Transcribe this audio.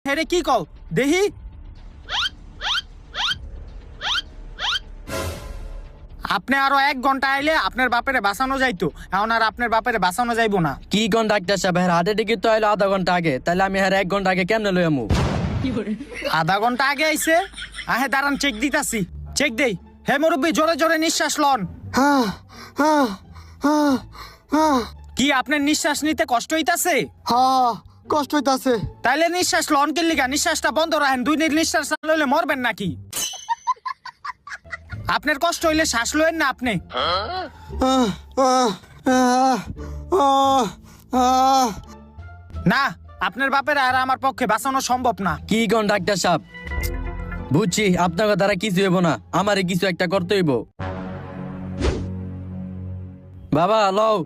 হেরে কি কও দেহি আপনি আরো 1 ঘন্টা আইলে আপনার বাপেরে বাঁচানো যাইতো, এখন আর আপনার বাপেরে বাঁচানো যাইবো না। কি কোন ডাক্তার সাহেব, হ্যাঁ হার্টের টিকিট তো আইলো আধা ঘন্টা আগে, তাহলে আমি হ্যাঁ 1 ঘন্টা আগে কেমনে লই আমু? আধা ঘন্টা আগে আইছে? আহে দাঁড়ান চেক দিতাছি, চেক দেই। হে মুরব্বী, জোরে জোরে নিঃশ্বাস লন। কি আপনার নিঃশ্বাস নিতে কষ্ট হইতাছে? কষ্ট হইতাছে। তাইলে নিঃশ্বাস লন কে লিগা? নিঃশ্বাসটা বন্ধ রাখেন, 2 মিনিট নিঃশ্বাস না লইলে মরবেন নাকি? আপনার কষ্ট হইলে শ্বাস লয়েন না আপনি। না, আপনার বাপের আর আমার পক্ষে বাঁচানো সম্ভব না। কি কোন ডাক্তার সাহেব, বুঝছি আপনার দ্বারা কিছু হইব না, আমারে কিছু একটা করতে হইব। বাবা লও।